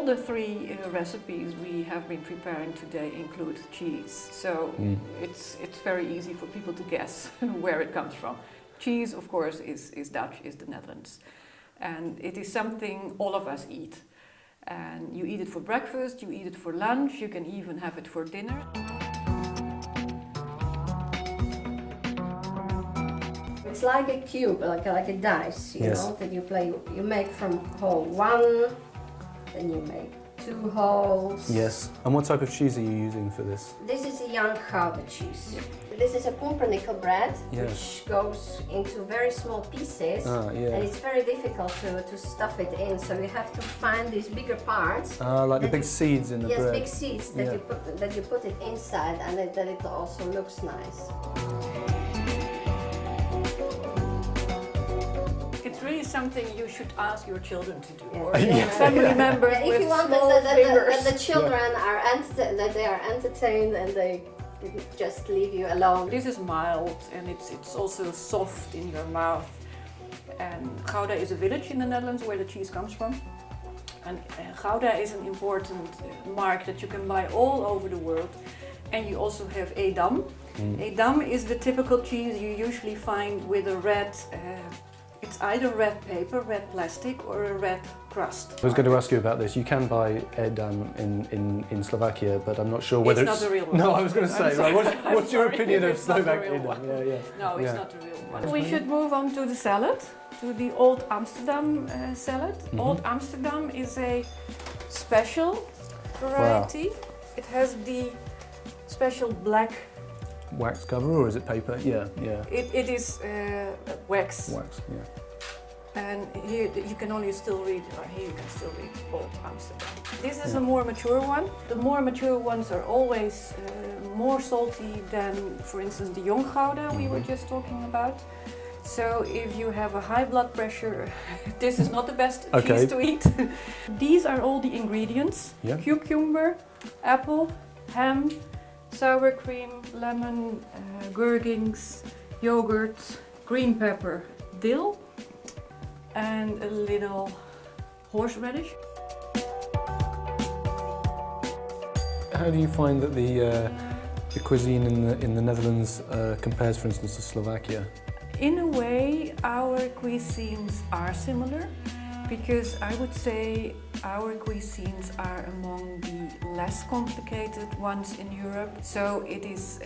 all the three recipes we have been preparing today include cheese. So it's very easy for people to guess where it comes from. Cheese, of course, is Dutch, is the Netherlands. And it is something all of us eat. And you eat it for breakfast, you eat it for lunch, you can even have it for dinner. It's like a cube, like a dice, you know, that you play. You make from hole one, then you make 2 holes. Yes. And what type of cheese are you using for this? This is a young Gouda cheese. This is a pumpernickel bread, which goes into very small pieces, and it's very difficult to stuff it in. So you have to find these bigger parts. Like the big seeds in the bread. Yes, big seeds that you put it inside, and that it also looks nice. It's really something you should ask your children to do, or family members if with you want small fingers. that the children are that they are entertained and they just leave you alone. This is mild and it's also soft in your mouth. And Gouda is a village in the Netherlands where the cheese comes from. And Gouda is an important mark that you can buy all over the world. And you also have Edam. Edam is the typical cheese you usually find with a red. It's either red paper, red plastic, or a red crust. I was going to ask you about this. You can buy Edam in Slovakia, but I'm not sure whether it's not the real one. No, I was going to say, right, what's your opinion of Slovak Edam? No, it's not the real one. We should move on to the salad, to the Old Amsterdam salad. Old Amsterdam is a special variety. Wow. It has the special black wax cover, or is it paper? Yeah. It is wax. Wax, yeah. And here you can only still read, or here you can still read Old Amsterdam. This is a more mature one. The more mature ones are always more salty than, for instance, the young Gouda we were just talking about. So if you have a high blood pressure, this is not the best cheese to eat. These are all the ingredients. Cucumber, apple, ham, sour cream, lemon, gherkins, yogurt, green pepper, dill, and a little horseradish. How do you find that the cuisine in the Netherlands compares, for instance, to Slovakia? In a way, our cuisines are similar, because I would say our cuisines are among the less complicated ones in Europe. So it is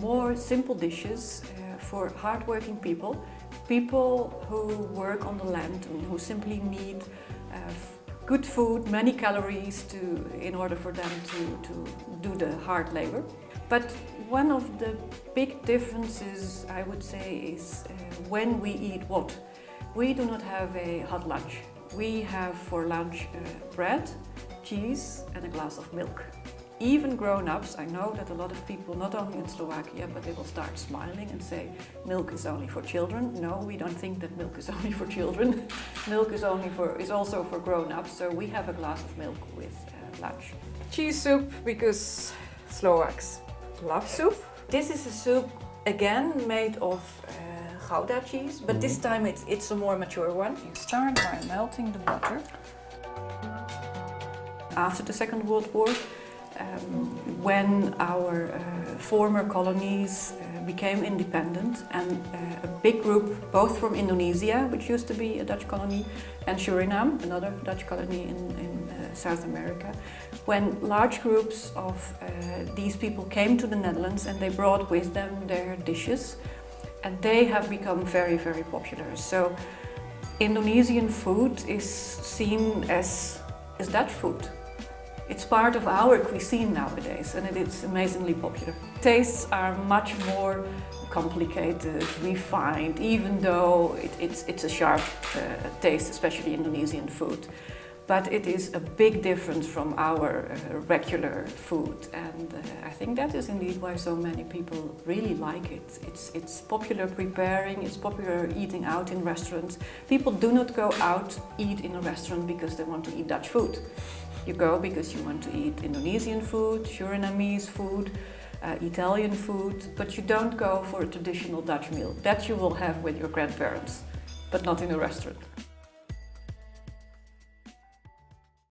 more simple dishes for hardworking people, people who work on the land and who simply need good food, many calories in order for them to do the hard labor. But one of the big differences, I would say, is when we eat what. We do not have a hot lunch. We have for lunch bread, cheese and a glass of milk. Even grown-ups, I know that a lot of people, not only in Slovakia, but they will start smiling and say, milk is only for children. No, we don't think that milk is only for children. Milk is also for grown-ups, so we have a glass of milk with lunch. Cheese soup, because Slovaks love soup. This is a soup, again, made of Gouda cheese, but this time it's a more mature one. You start by melting the butter. After the Second World War, when our former colonies became independent, and a big group, both from Indonesia, which used to be a Dutch colony, and Suriname, another Dutch colony in South America, when large groups of these people came to the Netherlands and they brought with them their dishes, and they have become very, very popular. So Indonesian food is seen as Dutch food. It's part of our cuisine nowadays, and it is amazingly popular. Tastes are much more complicated, refined, even though it's a sharp taste, especially Indonesian food. But it is a big difference from our regular food, and I think that is indeed why so many people really like it. It's popular preparing, it's popular eating out in restaurants. People do not go out eat in a restaurant because they want to eat Dutch food. You go because you want to eat Indonesian food, Surinamese food, Italian food, but you don't go for a traditional Dutch meal. That you will have with your grandparents, but not in a restaurant.